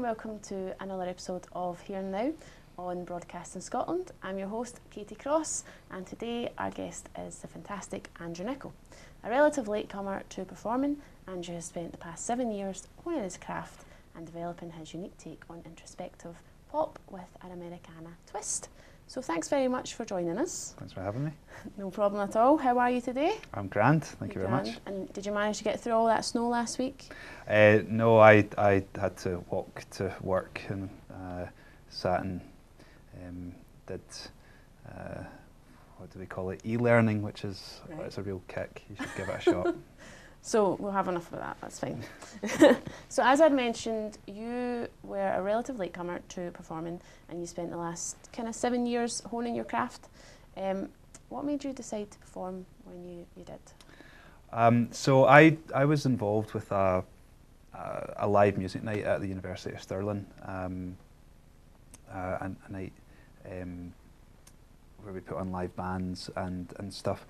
and welcome to another episode of Here and Now on Broadcasting Scotland. I'm your host, Katee Kross, and today our guest is the fantastic Andrew Nicol. A relative latecomer to performing, Andrew has spent the past 7 years honing his craft and developing his unique take on introspective pop with an Americana twist. So thanks very much for joining us. Thanks for having me. No problem at all. How are you today? I'm grand, thank you very much. And did you manage to get through all that snow last week? No, I had to walk to work and sat and did, what do we call it, e-learning, which is it's a real kick. You should give it a shot. So we'll have enough of that, that's fine. So as I'd mentioned, you were a relative latecomer to performing and you spent the last kind of 7 years honing your craft. What made you decide to perform when you did? So I was involved with a live music night at the University of Stirling, a night where we put on live bands and stuff,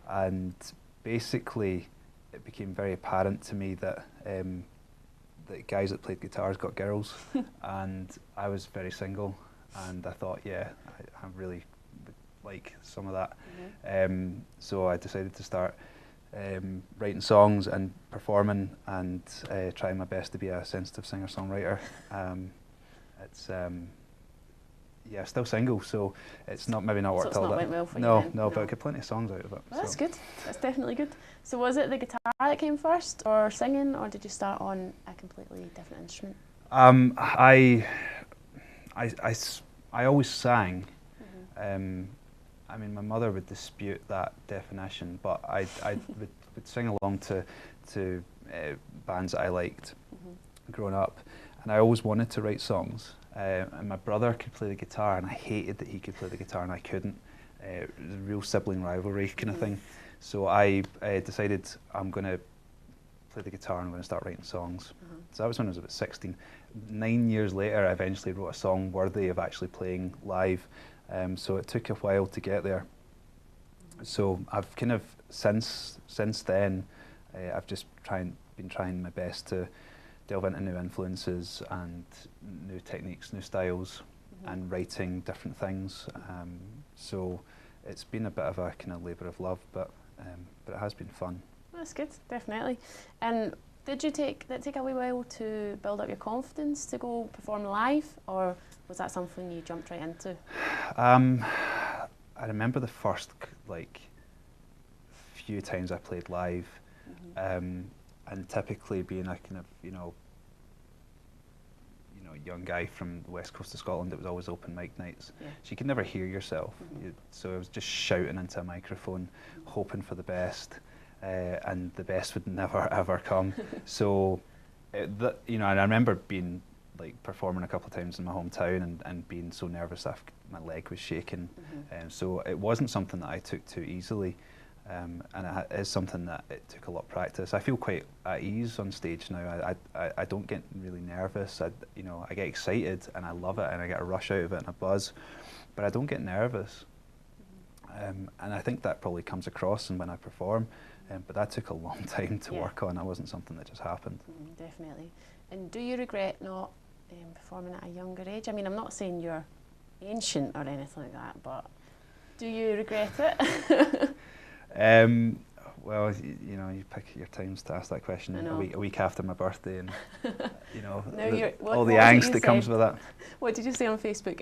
and basically it became very apparent to me that the guys that played guitars got girls, and I was very single, and I thought, yeah, I really would like some of that. Mm-hmm. So I decided to start writing songs and performing and trying my best to be a sensitive singer-songwriter. Yeah, still single, so it's maybe not worked all that. So it's not went well for you then? No, but I got plenty of songs out of it. Well, that's good. That's definitely good. So was it the guitar that came first, or singing, or did you start on a completely different instrument? I always sang. Mm-hmm. I mean, my mother would dispute that definition, but I would sing along to bands that I liked growing up, and I always wanted to write songs. And my brother could play the guitar, and I hated that he could play the guitar and I couldn't. It was a real sibling rivalry kind of thing. So I decided I'm going to play the guitar and I'm going to start writing songs. So that was when I was about 16. 9 years later, I eventually wrote a song worthy of actually playing live. So it took a while to get there. So I've kind of since then, I've just been trying my best to delve into new influences and new techniques, new styles, and writing different things. So it's been a bit of a kind of labour of love, but it has been fun. That's good, definitely. And did it take a wee while to build up your confidence to go perform live, or was that something you jumped right into? I remember the first few times I played live, and typically being a kind of young guy from the west coast of Scotland, it was always open mic nights. Yeah. So you could never hear yourself. So I was just shouting into a microphone, hoping for the best, and the best would never ever come. So, and I remember being performing a couple of times in my hometown and being so nervous that my leg was shaking. So it wasn't something that I took too easily. And it is something that it took a lot of practice. I feel quite at ease on stage now. I don't get really nervous. I get excited and I love it and I get a rush out of it and a buzz, but I don't get nervous. And I think that probably comes across when I perform. But that took a long time to work on. That wasn't something that just happened. Definitely. And do you regret not performing at a younger age? I mean, I'm not saying you're ancient or anything like that, but do you regret it? Well, you pick your times to ask that question a week after my birthday, and all the angst that comes with that. What did you say on Facebook?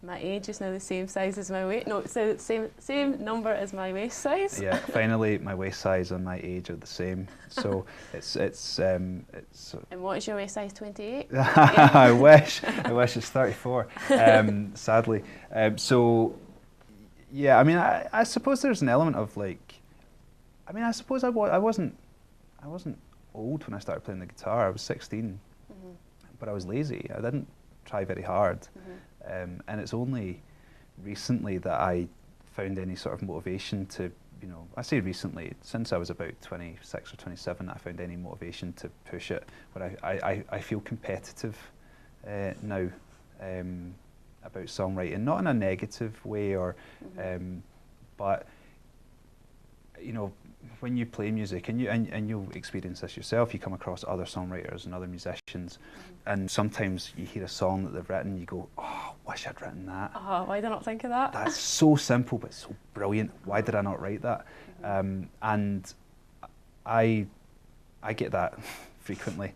My age is now the same size as my weight. No, it's the same number as my waist size. Yeah, finally, my waist size and my age are the same. So it's. And what is your waist size? 28. I wish it's 34. Sadly, so. Yeah, I mean, I suppose there's an element of I suppose I wasn't old when I started playing the guitar. I was 16, but I was lazy. I didn't try very hard, and it's only recently that I found any sort of motivation to, I say recently, since I was about 26 or 27, I found any motivation to push it. But I feel competitive now. About songwriting, not in a negative way, or but when you play music, and you'll experience this yourself, you come across other songwriters and other musicians, and sometimes you hear a song that they've written, you go, oh, wish I'd written that. Oh, why did I not think of that? That's so simple, but so brilliant. Why did I not write that? And I get that frequently,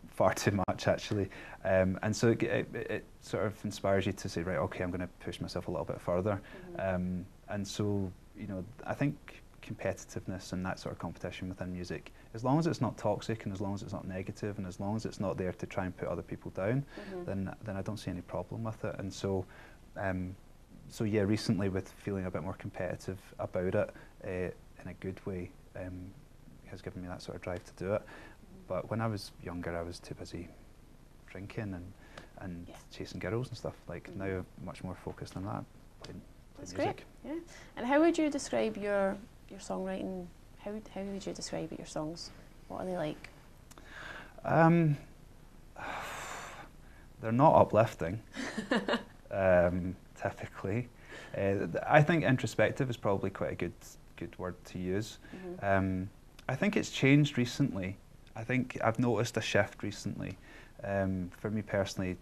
far too much actually. And so it sort of inspires you to say, right, okay, I'm going to push myself a little bit further. And so, you know, I think competitiveness and that sort of competition within music, as long as it's not toxic and as long as it's not negative and as long as it's not there to try and put other people down, then I don't see any problem with it. And so, so yeah, recently with feeling a bit more competitive about it in a good way, has given me that sort of drive to do it. But when I was younger, I was too busy drinking and chasing girls and stuff. Like now, I'm much more focused on that. That's great. Yeah. And how would you describe your songwriting? How would you describe it, your songs? What are they like? They're not uplifting, typically. I think introspective is probably quite a good word to use. I think it's changed recently. I think I've noticed a shift recently. For me personally,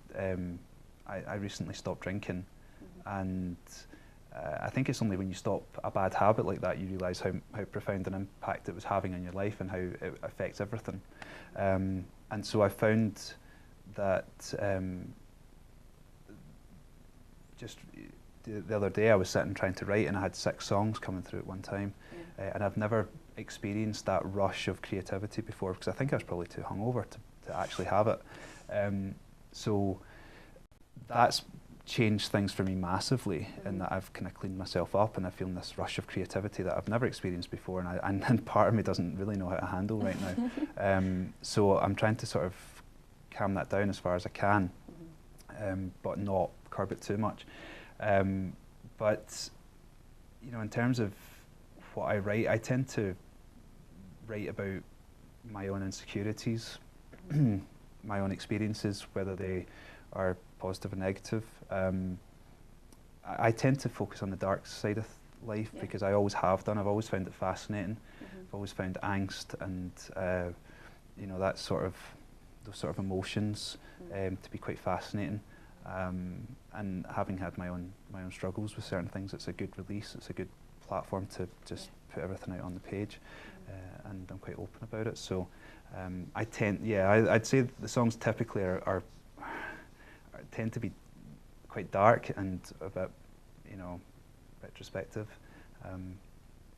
I recently stopped drinking, and I think it's only when you stop a bad habit like that you realise how profound an impact it was having on your life and how it affects everything. And so I found that just the other day I was sitting trying to write and I had 6 songs coming through at one time, and I've never experienced that rush of creativity before because I think I was probably too hungover to actually have it. So that's changed things for me massively in that I've kind of cleaned myself up and I feel this rush of creativity that I've never experienced before, and part of me doesn't really know how to handle right now. So I'm trying to sort of calm that down as far as I can, but not curb it too much. But you know, in terms of what I write, I tend to write about my own insecurities, my own experiences, whether they are positive or negative. I tend to focus on the dark side of life because I always have done. I've always found it fascinating. I've always found angst and you know, those sort of emotions to be quite fascinating. And having had my own struggles with certain things, it's a good release. It's a good platform to just put everything out on the page, and I'm quite open about it. So I'd say the songs typically tend to be quite dark and a bit, you know, retrospective.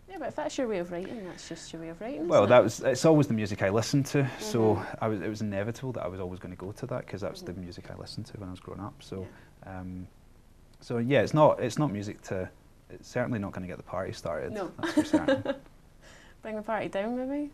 Yeah, but if that's your way of writing, that's just your way of writing. Well, it's always the music I listened to, so it was inevitable that I was always going to go to that because that was the music I listened to when I was growing up. So, so yeah, it's not music to. It's certainly not going to get the party started. No, that's for certain. Bring the party down, maybe.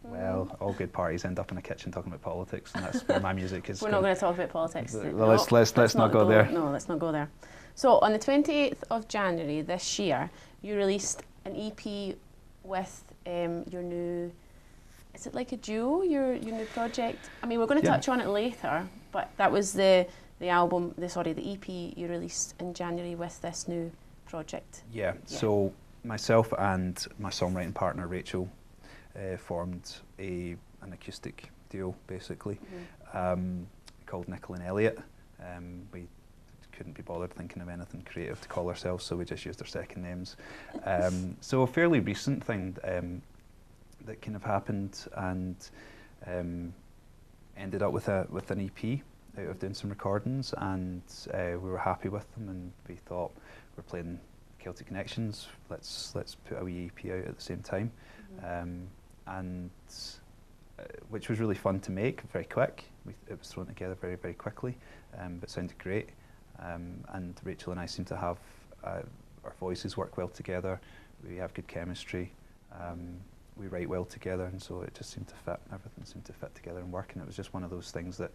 Well, all good parties end up in a kitchen talking about politics, and that's where my music is. We're not going to talk about politics. Well, let's not go there. No, let's not go there. So, on the 28th of January this year, you released an EP with your new. Is it like a duo? Your new project. I mean, we're going to touch on it later, but that was the album. The EP you released in January with this new project. Yeah. So myself and my songwriting partner Rachel formed an acoustic duo, basically, called Nicol Elliott. We couldn't be bothered thinking of anything creative to call ourselves, so we just used our second names. So a fairly recent thing that kind of happened, and ended up with an EP out of doing some recordings, and we were happy with them, and we thought, we're playing Celtic Connections, let's put a wee EP out at the same time. And which was really fun to make, very quick. It was thrown together very, very quickly, but sounded great. And Rachel and I seem to have our voices work well together. We have good chemistry. We write well together, and so it just seemed to fit. Everything seemed to fit together and work. And it was just one of those things that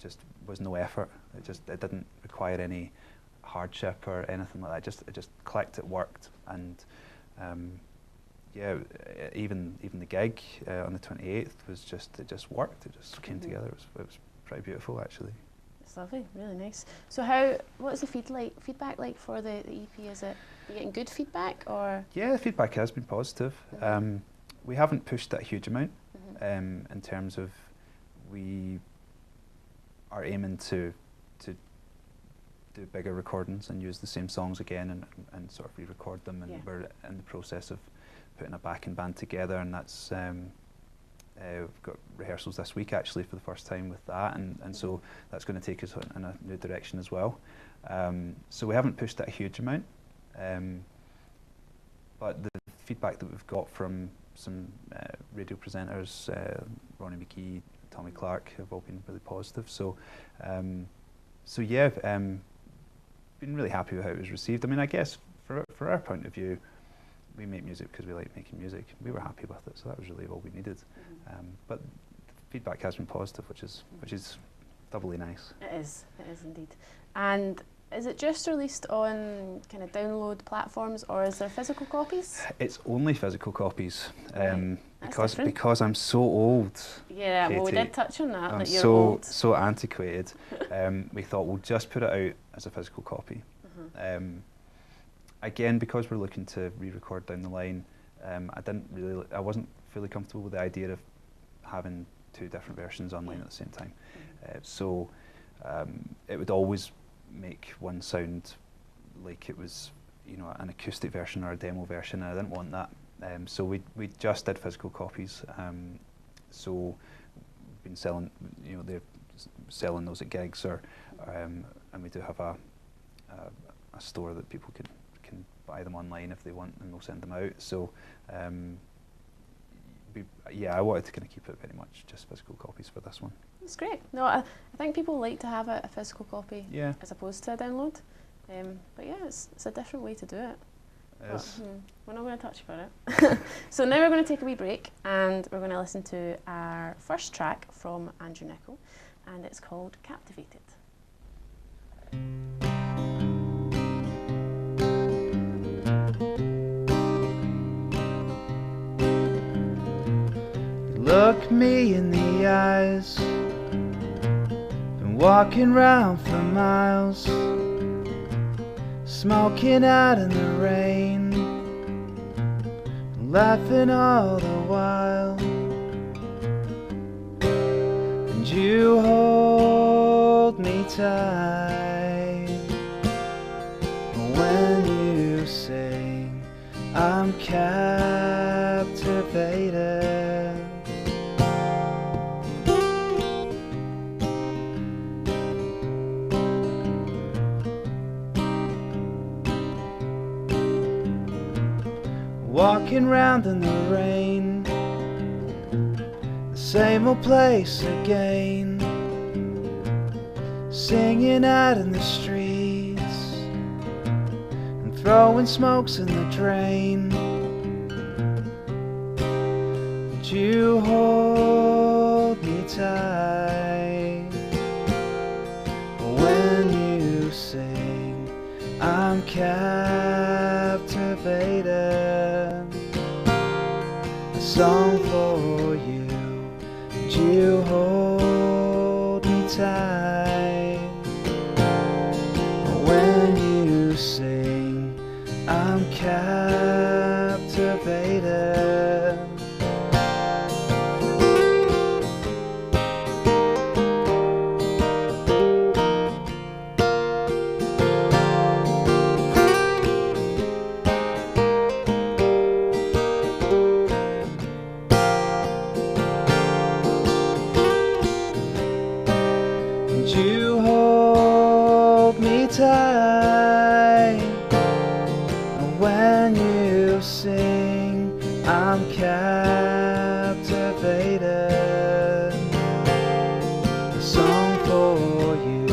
just was no effort. It didn't require any hardship or anything like that. It just clicked. It worked, and yeah, even the gig on the 28th was it just worked. It just came together. It was pretty beautiful, actually. It's lovely, really nice. So what's the feedback like for the EP? Is it, are you getting good feedback or? Yeah, the feedback has been positive. We haven't pushed it a huge amount in terms of we are aiming to do bigger recordings and use the same songs again and sort of re-record them, and we're in the process of putting a backing band together, and that's we've got rehearsals this week actually for the first time with that, and so that's going to take us in a new direction as well. So we haven't pushed it a huge amount, but the feedback that we've got from some radio presenters, Ronnie McKee, Tommy Clark, have all been really positive. So, so yeah, been really happy with how it was received. I mean, I guess for our point of view, we make music because we like making music. We were happy with it, so that was really all we needed. But the feedback has been positive, which is doubly nice. It is indeed. And is it just released on kind of download platforms, or is there physical copies? It's only physical copies, right. because I'm so old. Yeah, Katee, well, we did touch on that. I'm that you're old. so antiquated. We thought we'll just put it out as a physical copy. Again, because we're looking to re-record down the line, I wasn't fully comfortable with the idea of having two different versions online at the same time. So it would always make one sound like it was, you know, an acoustic version or a demo version, and I didn't want that. So we just did physical copies. So we've been selling, you know, they're selling those at gigs, and we do have a store that people can buy them online if they want, and we'll send them out. So I wanted to kind of keep it very much just physical copies for this one. That's great. No, I think people like to have a physical copy as opposed to a download. But yeah, it's a different way to do it. We're not going to touch about it. So now we're going to take a wee break, and we're going to listen to our first track from Andrew Nicol, and it's called Captivated. Look me in the eyes, been walking round for miles, smoking out in the rain, laughing all the while, and you hold me tight when you sing, I'm captivated. Walking round in the rain, the same old place again, singing out in the streets and throwing smokes in the drain. And you hold me tight when you sing, I'm captivated. Song for you, and you hold me tight. When you sing, I'm captivated. When you sing, I'm captivated. A song for you,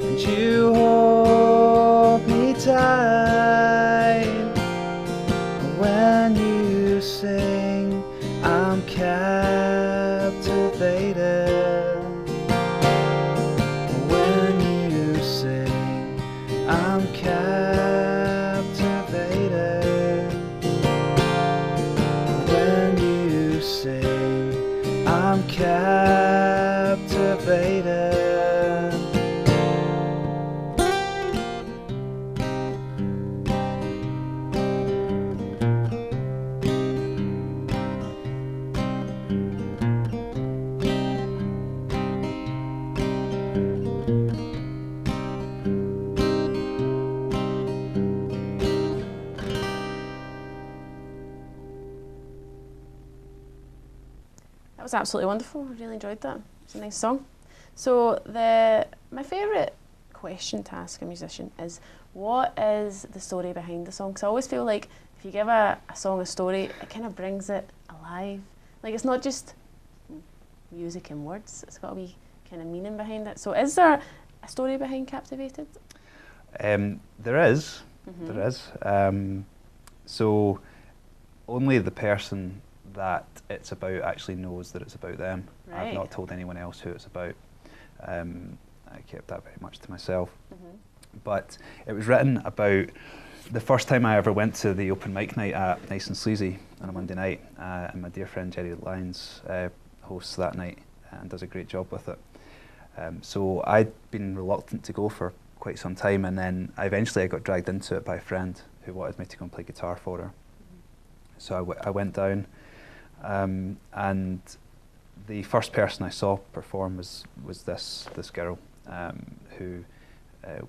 and you hold me tight. When you sing, I'm captivated. When you sing, I'm captivated. When you sing, I'm captivated. was absolutely wonderful. I really enjoyed that. It's a nice song. So my favourite question to ask a musician is, what is the story behind the song? Because I always feel like if you give a song a story, it kind of brings it alive. Like, it's not just music and words, it's got a wee kind of meaning behind it. So is there a story behind Captivated? There is. There is. So only the person that it's about actually knows that it's about them. Right. I've not told anyone else who it's about. I kept that very much to myself. But it was written about the first time I ever went to the open mic night at Nice and Sleazy on a Monday night, and my dear friend Jerry Lyons hosts that night and does a great job with it. So I'd been reluctant to go for quite some time, and then eventually I got dragged into it by a friend who wanted me to go and play guitar for her. So I went down, and the first person I saw perform was this girl who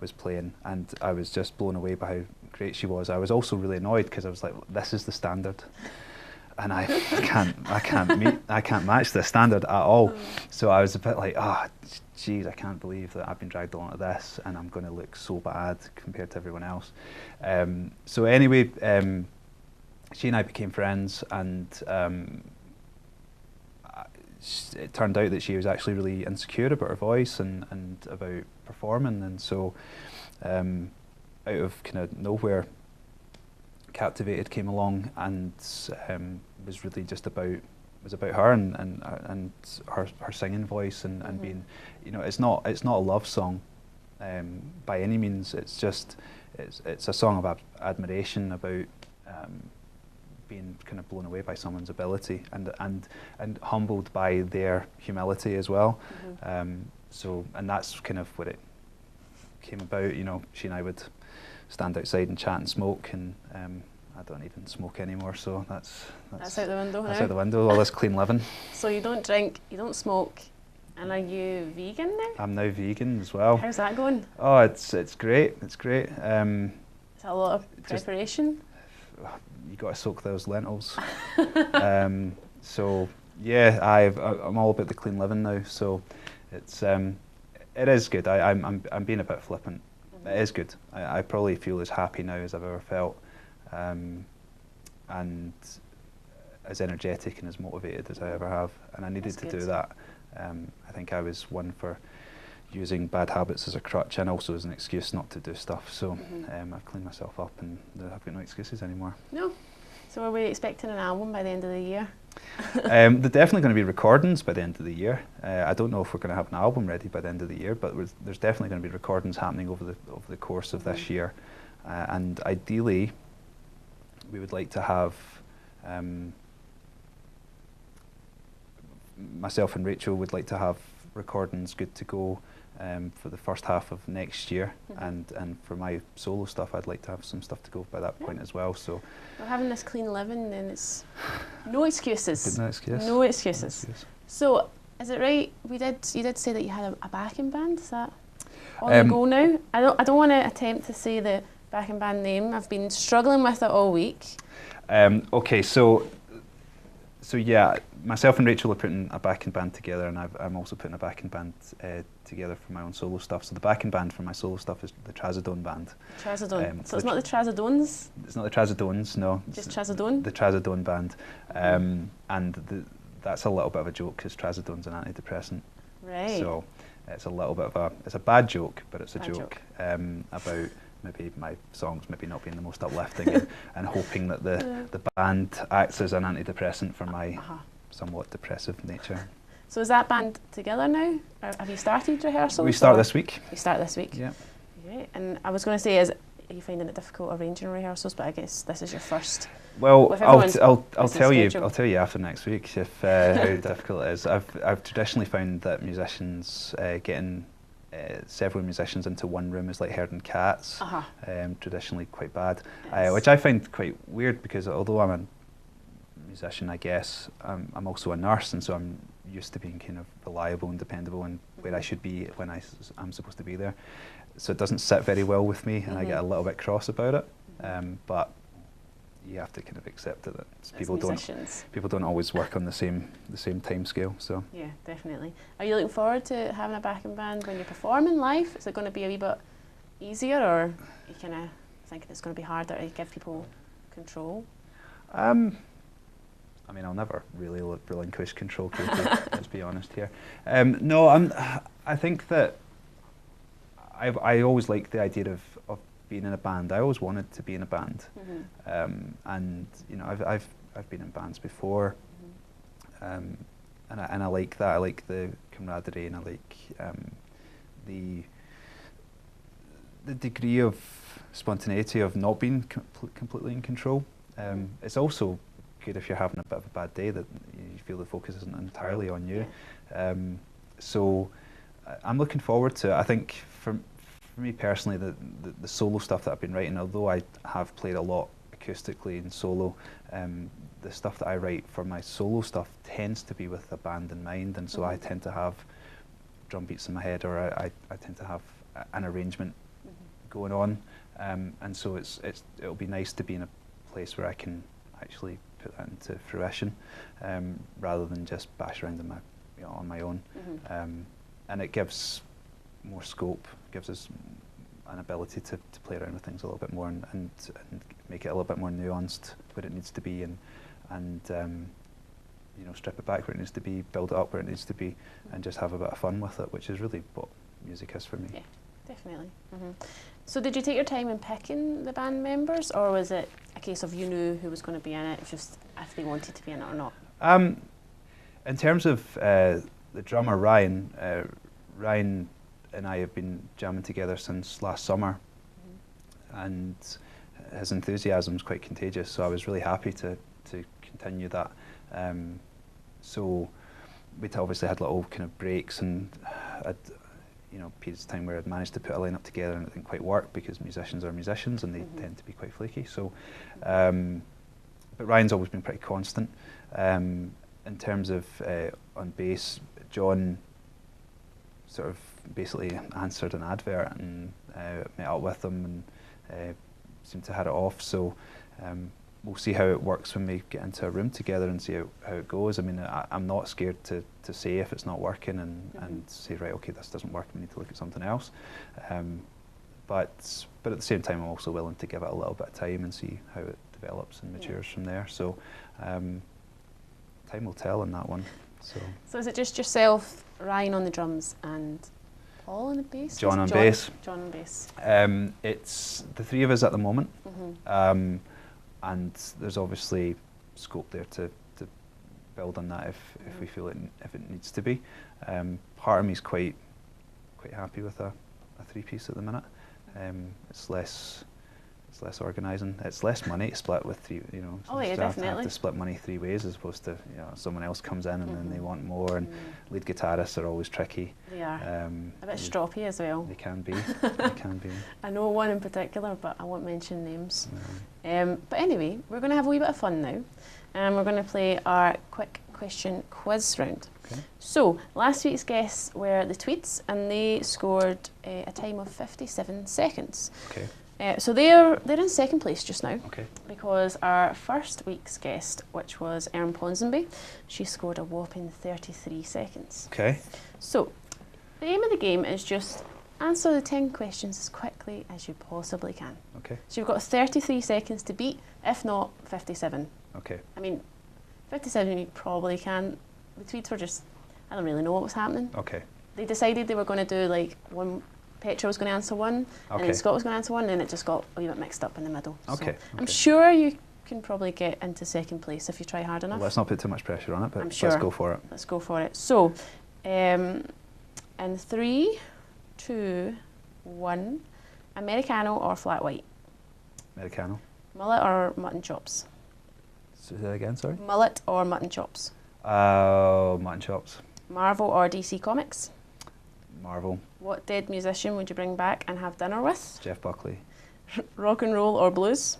was playing, and I was just blown away by how great she was. I was also really annoyed because I was like, this is the standard, and I can't match the standard at all. So I was a bit like, geez, I can't believe that I've been dragged along to this, and I'm going to look so bad compared to everyone else. So anyway, she and I became friends, and it turned out that she was actually really insecure about her voice and about performing, and so out of kind of nowhere, Captivated came along, and was really just about her and her singing voice and being, you know, it's not a love song by any means. It's a song of admiration about being kind of blown away by someone's ability and humbled by their humility as well. So, and that's kind of what it came about. You know, she and I would stand outside and chat and smoke, and I don't even smoke anymore, so that's out the window. That's out the window. All this clean living. So you don't drink, you don't smoke, and are you vegan now? I'm now vegan as well. How's that going? Oh, it's great. It's great. Is that a lot of preparation? You got to soak those lentils. So yeah, I'm all about the clean living now. So it is good. I'm being a bit flippant. It is good. I probably feel as happy now as I've ever felt, and as energetic and as motivated as I ever have. And I needed to do that. I think I was one for using bad habits as a crutch and also as an excuse not to do stuff. So I've cleaned myself up, and I've got no excuses anymore. No. So are we expecting an album by the end of the year? They're definitely going to be recordings by the end of the year. I don't know if we're going to have an album ready by the end of the year, but there's definitely going to be recordings happening over the course of this year. And ideally, we would like to have myself and Rachel would like to have recordings good to go for the first half of next year, and for my solo stuff, I'd like to have some stuff to go by that point as well. So we're having this clean living, then it's no excuses. No excuse. No excuses. So is it right? You did say that you had a backing band. Is that on the go now? I don't want to attempt to say the backing band name. I've been struggling with it all week. Okay, so yeah, myself and Rachel are putting a backing band together, and I'm also putting a backing band together for my own solo stuff. So the backing band for my solo stuff is the Trazodone Band. Trazodone. So it's not the Trazodones? It's not the Trazodones, no. Just Trazodone? The Trazodone Band. And that's a little bit of a joke because Trazodone's an antidepressant. Right. So it's a little bit of it's a bad joke, but it's a joke about maybe my songs maybe not being the most uplifting and hoping that the band acts as an antidepressant for my somewhat depressive nature. So is that band together now? Or have you started rehearsals? We start this week. You start this week? Yeah. Great. And I was going to say, are you finding it difficult arranging rehearsals? But I guess this is your first. Well, I'll tell you after next week if how difficult it is. I've traditionally found that musicians getting several musicians into one room is like herding cats. Traditionally quite bad, which I find quite weird because although I'm a musician, I guess I'm also a nurse, and so I'm used to being kind of reliable and dependable and where I should be when I'm supposed to be there. So it doesn't sit very well with me, and I get a little bit cross about it. But you have to kind of accept it that musicians. people don't always work on the same time scale. So yeah, definitely. Are you looking forward to having a backing band when you're performing live? Is it going to be a wee bit easier, or are you kind of thinking it's going to be harder to give people control? I mean, I'll never really relinquish control, Katie, let's be honest here. No, I think that I always liked the idea of being in a band. I always wanted to be in a band, and you know, I've been in bands before, and I like that. I like the camaraderie, and I like the degree of spontaneity of not being completely in control. It's also good if you're having a bit of a bad day that you feel the focus isn't entirely on you. So I'm looking forward to it. I think for me personally, the solo stuff that I've been writing, although I have played a lot acoustically in solo, the stuff that I write for my solo stuff tends to be with a band in mind, and so I tend to have drum beats in my head, or I tend to have an arrangement going on, and so it'll be nice to be in a place where I can actually put that into fruition, rather than just bash around on my own. And it gives more scope, gives us an ability to play around with things a little bit more, and make it a little bit more nuanced where it needs to be, and you know, strip it back where it needs to be, build it up where it needs to be, and just have a bit of fun with it, which is really what music is for me. Yeah, definitely. So did you take your time in picking the band members, or was it a case of you knew who was going to be in it, it was just if they wanted to be in it or not? In terms of the drummer, Ryan and I have been jamming together since last summer, and his enthusiasm is quite contagious, so I was really happy to continue that. So we'd obviously had little kind of breaks, and periods of time where I'd managed to put a lineup together and it didn't quite work because musicians are musicians and they tend to be quite flaky. So, but Ryan's always been pretty constant. In terms of on bass, John sort of basically answered an advert and met up with them and seemed to hit it off. So we'll see how it works when we get into a room together and see how it goes. I mean, I'm not scared to say if it's not working and say, right, okay, this doesn't work, we need to look at something else. But at the same time, I'm also willing to give it a little bit of time and see how it develops and matures from there. So time will tell on that one. So is it just yourself, Ryan on the drums, and Paul on the bass? John on bass. John on bass. It's the three of us at the moment, and there's obviously scope there to build on that if we feel if it needs to be. Part of me is quite happy with a three-piece at the minute. It's less organising. It's less money to split with three. You know, oh yeah, definitely. Have to split money three ways as opposed to someone else comes in and then they want more. And lead guitarists are always tricky. They are a bit stroppy as well. They can be. They can be. I know one in particular, but I won't mention names. No. But anyway, we're going to have a wee bit of fun now, and we're going to play our quick question quiz round. Okay. So last week's guests were the Tweeds, and they scored a time of 57 seconds. Okay. So they're in second place just now, okay, because our first week's guest, which was Erin Ponsonby, she scored a whopping 33 seconds. Okay. So the aim of the game is just answer the 10 questions as quickly as you possibly can. Okay. So you've got 33 seconds to beat, if not 57. Okay. I mean, 57 you probably can. The Tweeds were just, I don't really know what was happening. Okay. They decided they were going to do like one. Petra was going to answer one, and then Scott was going to answer one, and then it just got a wee bit mixed up in the middle. Okay. So I'm sure you can probably get into second place if you try hard enough. Well, let's not put too much pressure on it, but let's go for it. Let's go for it. So, in 3, 2, 1, Americano or flat white? Americano. Mullet or mutton chops? Say that again, sorry? Mullet or mutton chops? Mutton chops. Marvel or DC Comics? Marvel. What dead musician would you bring back and have dinner with? Jeff Buckley. Rock and roll or blues?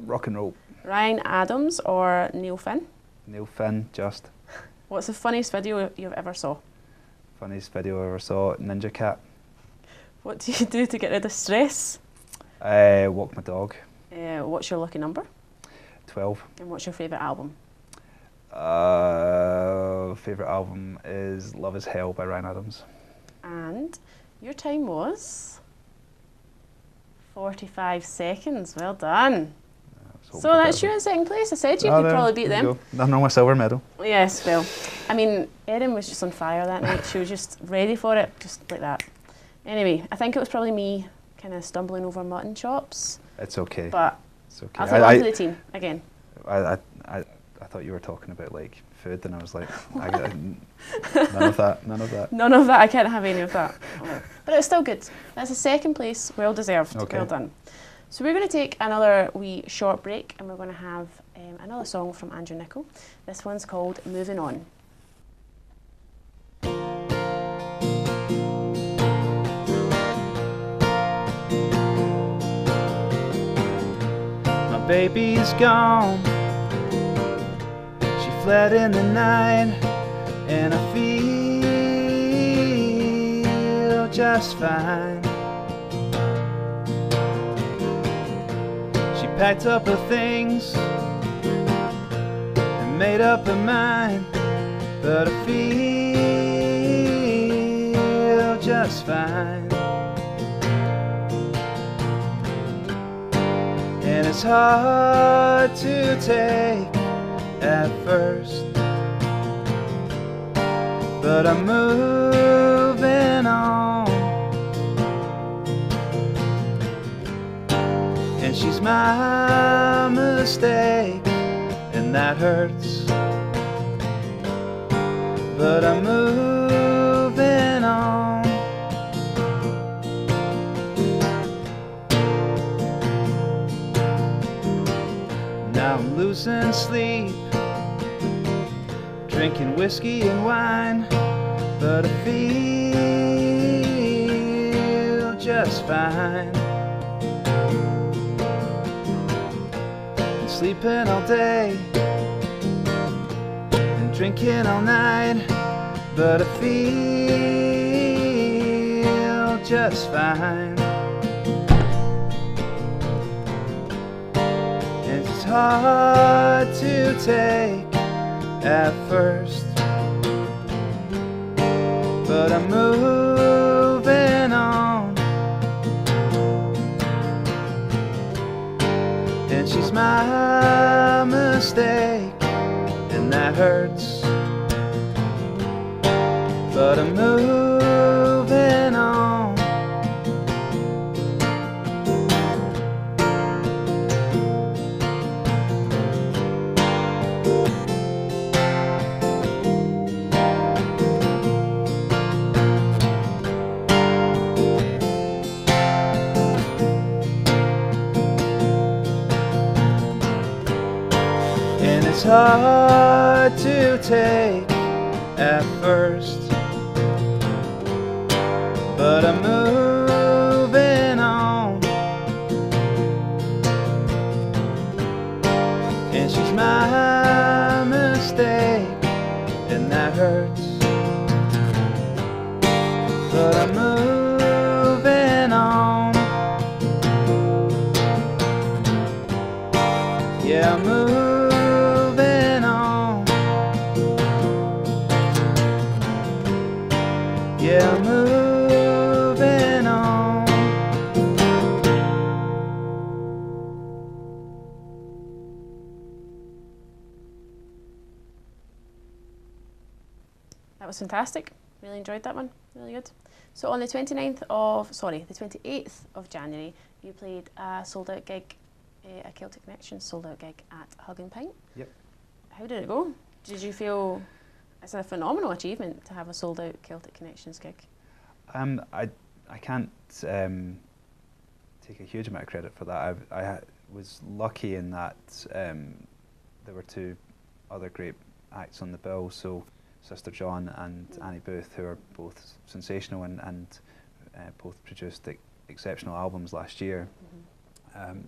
Rock and roll. Ryan Adams or Neil Finn? Neil Finn, just. What's the funniest video you've ever saw? Funniest video I ever saw, Ninja Cat. What do you do to get rid of stress? Walk my dog. What's your lucky number? 12. And what's your favourite album? Favourite album is Love Is Hell by Ryan Adams. And your time was 45 seconds. Well done. So that's you in second place. I said you could probably beat them. Nothing wrong with silver medal. Yes, well, I mean, Erin was just on fire that night. She was just ready for it, just like that. Anyway, I think it was probably me kind of stumbling over mutton chops. It's okay. But it's okay. I'll take on to the team again. I thought you were talking about like food, and I was like, none of that. None of that. I can't have any of that. Oh. But it's still good. That's a second place. Well deserved. Okay. Well done. So we're going to take another wee short break, and we're going to have another song from Andrew Nicol. This one's called Moving On. My baby's gone. She fled in the night, and I feel just fine. Packed up her things and made up her mind, but I feel just fine. And it's hard to take at first, but I'm moving on. And she's my mistake, and that hurts, but I'm moving on. Now I'm losing sleep, drinking whiskey and wine, but I feel just fine. Sleeping all day and drinking all night, but I feel just fine. And it's hard to take at first, but I'm moving on. And she's my mistake, and that hurts, but I'm moving on. It's hard to take at first, but I'm moving on. And she's my mistake, and that hurts, but I'm moving on. Yeah, I'm moving. Yeah, I'm moving on. That was fantastic. Really enjoyed that one. Really good. So on the 28th of January, you played a sold-out gig, a Celtic Connections sold-out gig at Hug and Pint. Yep. How did it go? Did you feel it's a phenomenal achievement to have a sold-out Celtic Connections gig? I can't take a huge amount of credit for that. I was lucky in that there were two other great acts on the bill, so Sister John and Annie Booth, who are both sensational and both produced exceptional albums last year.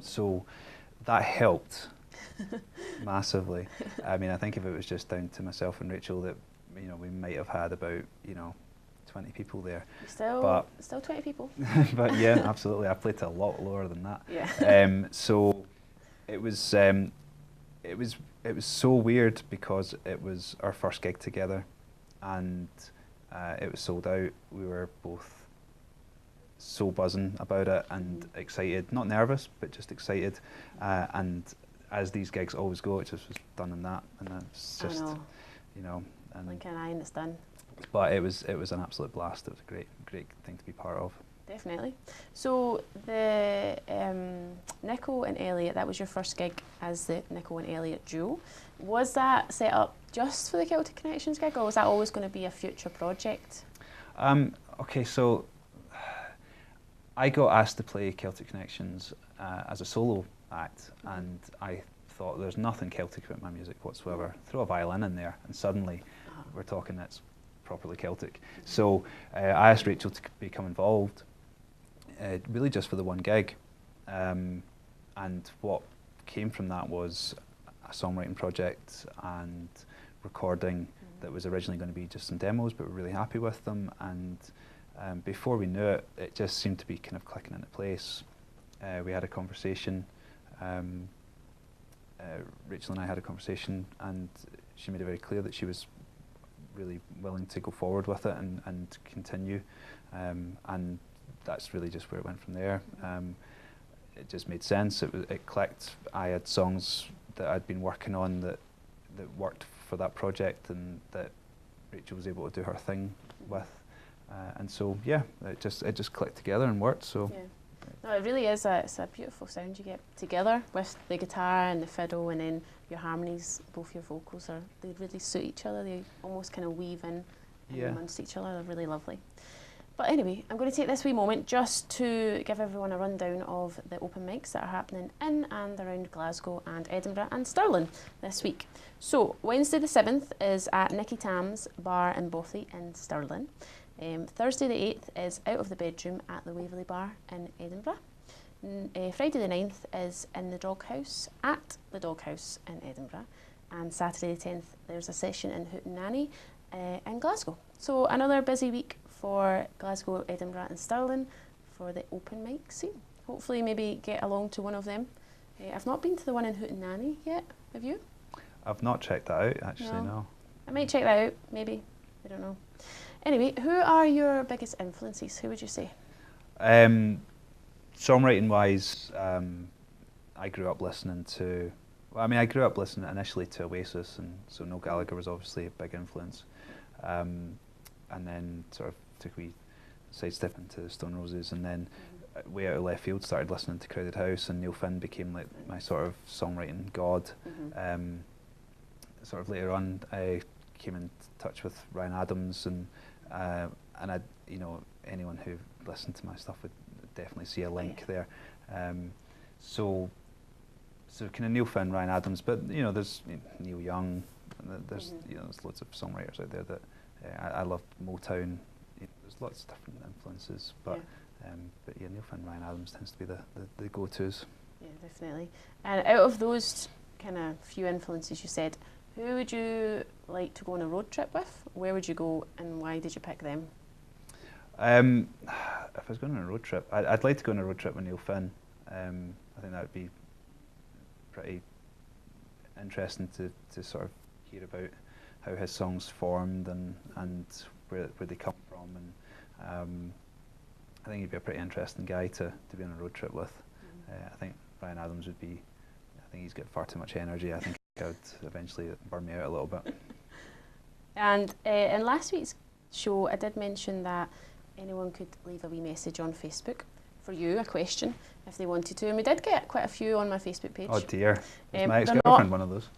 So that helped massively. I mean, I think if it was just down to myself and Rachel, that we might have had about 20 people there. Still 20 people. But yeah, absolutely. I played to a lot lower than that. Yeah. So it was so weird because it was our first gig together, and it was sold out. We were both so buzzing about it and excited, not nervous, but just excited. And as these gigs always go, it just was done in that, and it's just, you know. And Lincoln, I understand. But it was an absolute blast. It was a great thing to be part of. Definitely. So the Nicol and Elliott, that was your first gig as the Nicol and Elliott duo. Was that set up just for the Celtic Connections gig, or was that always going to be a future project? Okay, so I got asked to play Celtic Connections as a solo act, and I thought there's nothing Celtic about my music whatsoever. Throw a violin in there, and suddenly we're talking it's properly Celtic. So I asked Rachel to become involved, really just for the one gig. And what came from that was a songwriting project and recording that was originally going to be just some demos, but we're really happy with them. And before we knew it, it just seemed to be kind of clicking into place. We had a conversation. Rachel and I had a conversation, and she made it very clear that she was really willing to go forward with it and continue, and that's really just where it went from there. It just made sense. It clicked. I had songs that I'd been working on that worked for that project, and that Rachel was able to do her thing with, and so yeah, it just clicked together and worked. So. Yeah. No, it really is. It's a beautiful sound you get together with the guitar and the fiddle, and then your harmonies. Both your vocals they really suit each other. They almost kind of weave in amongst each other. They're really lovely. But anyway, I'm going to take this wee moment just to give everyone a rundown of the open mics that are happening in and around Glasgow and Edinburgh and Stirling this week. So Wednesday the 7th is at Nicky Tam's Bar in Bothy in Stirling. Thursday the 8th is Out of the Bedroom at the Waverley Bar in Edinburgh. Friday the 9th is in the Doghouse at the Doghouse in Edinburgh. And Saturday the 10th there's a session in Hootenanny in Glasgow. So another busy week for Glasgow, Edinburgh and Stirling for the open mic scene. Hopefully maybe get along to one of them. I've not been to the one in Hootenanny yet, have you? I've not checked that out, actually, no. I might check that out, maybe, I don't know. Anyway, who are your biggest influences? Who would you say? Songwriting-wise, I grew up listening to. I grew up listening initially to Oasis, and so Noel Gallagher was obviously a big influence. And then sort of took a wee sidestep into Stone Roses, and then way out of left field started listening to Crowded House, and Neil Finn became like my sort of songwriting god. Sort of later on, I came in touch with Ryan Adams, and I, you know, anyone who listened to my stuff would definitely see a link there. So kind of Neil Finn, Ryan Adams, but you know, there's Neil Young, there's you know, there's loads of songwriters out there that I love. Motown. You know, there's lots of different influences, but yeah, Neil Finn, Ryan Adams tends to be the go-tos. Yeah, definitely. And out of those kind of few influences you said, who would you like to go on a road trip with? Where would you go, and why did you pick them? If I was going on a road trip, I'd like to go on a road trip with Neil Finn. I think that would be pretty interesting to sort of hear about how his songs formed and where they come from, and I think he'd be a pretty interesting guy to be on a road trip with. I think Ryan Adams would be. I think he's got far too much energy. I think I would eventually burn me out a little bit. And in last week's show, I did mention that anyone could leave a wee message on Facebook for you, a question, if they wanted to. And we did get quite a few on my Facebook page. Oh dear, is my ex-girlfriend one of those?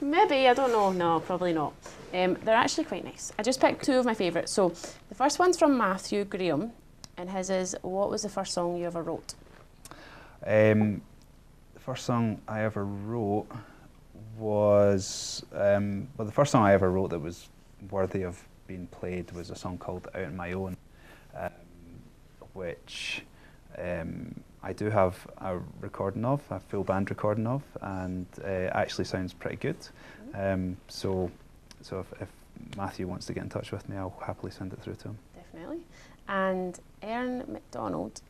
Maybe, I don't know. No, probably not. They're actually quite nice. I just picked two of my favourites. So the first one's from Matthew Graham, and his is, what was the first song you ever wrote? The first song I ever wrote was, well, the first song I ever wrote that was worthy of being played was a song called Out on My Own, which I do have a recording of, a full band recording of, and it actually sounds pretty good. So if Matthew wants to get in touch with me, I'll happily send it through to him. Definitely. And Aaron McDonald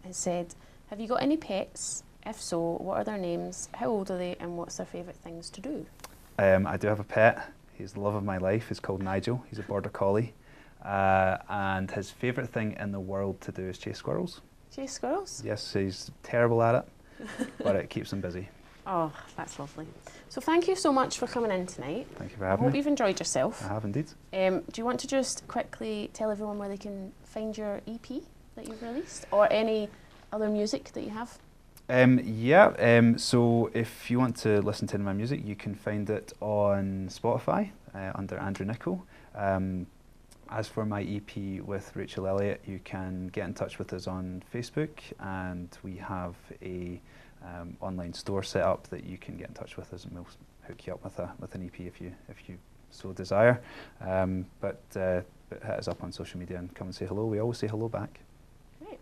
has said, have you got any pets? If so, what are their names? How old are they? And what's their favourite things to do? I do have a pet. He's the love of my life. He's called Nigel. He's a border collie. And his favourite thing in the world to do is chase squirrels. Chase squirrels? Yes, he's terrible at it, but it keeps him busy. Oh, that's lovely. So thank you so much for coming in tonight. Thank you for having me. I hope me. you've enjoyed yourself. I have indeed. Do you want to just quickly tell everyone where they can find your EP that you've released, or any other music that you have? So if you want to listen to my music, you can find it on Spotify under Andrew Nicol. As for my EP with Rachel Elliott, you can get in touch with us on Facebook, and we have a online store set up that you can get in touch with us, and we'll hook you up with an EP if you so desire. But hit us up on social media and come and say hello. We always say hello back. Great.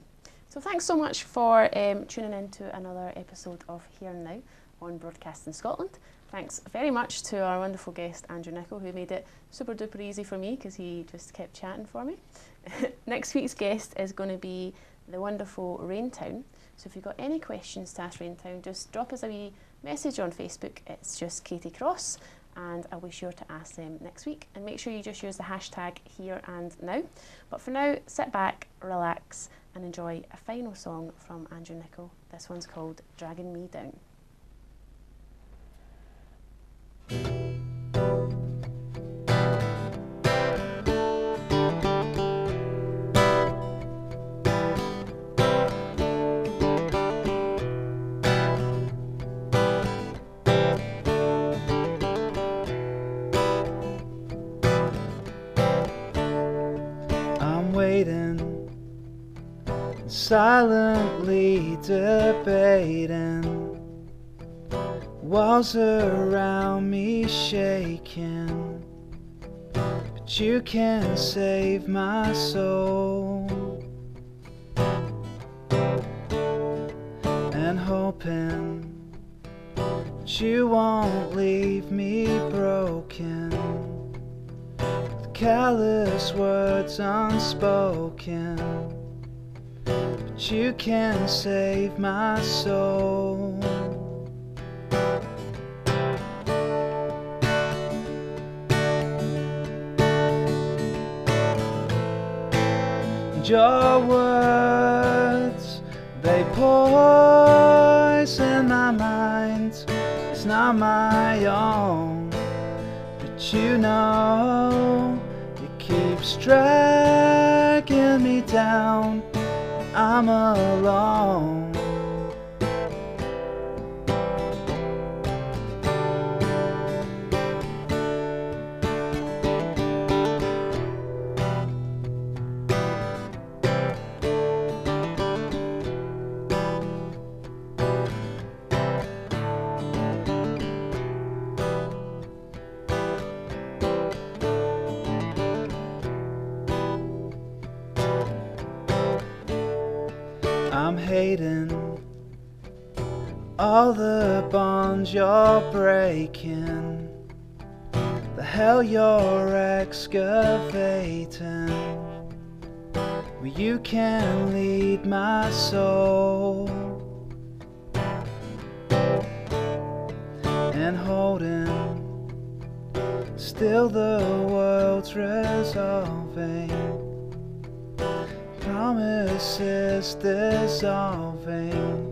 So thanks so much for tuning in to another episode of Here and Now on Broadcasting Scotland. Thanks very much to our wonderful guest Andrew Nicol, who made it super duper easy for me because he just kept chatting for me. Next week's guest is going to be the wonderful Raintown. So if you've got any questions to ask Raintown, just drop us a wee message on Facebook. It's just Katee Kross, and I'll be sure to ask them next week. And make sure you just use the hashtag Here and Now. But for now, sit back, relax, and enjoy a final song from Andrew Nicol. This one's called Dragging Me Down. Silently debating, walls around me shaking, but you can save my soul, and hoping that you won't leave me broken, with callous words unspoken. But you can save my soul. And your words, they poison my mind. It's not my own, but you know it keeps dragging me down. I'm alone. I'm hating all the bonds you're breaking, the hell you're excavating, where you can lead my soul, and holding still the world's resolving, promises dissolving,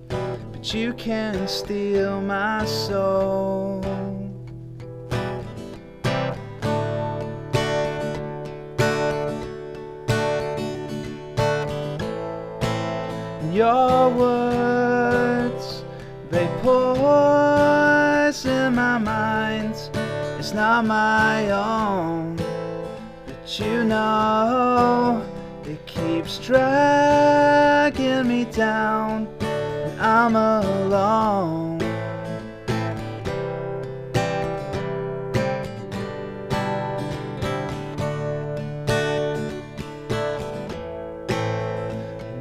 but you can steal my soul. And your words, they poison my mind. It's not my own, but you know it keeps dragging me down, and I'm alone.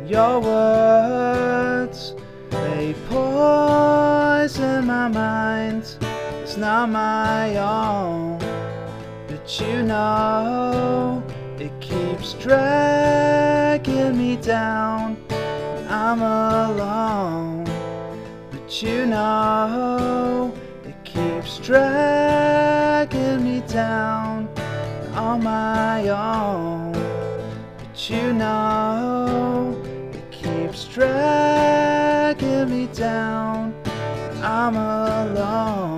Your words, they poison my mind. It's not my own, but But you know it keeps dragging me down. I'm alone. But you know it keeps dragging me down on my own. But you know it keeps dragging me down. I'm alone.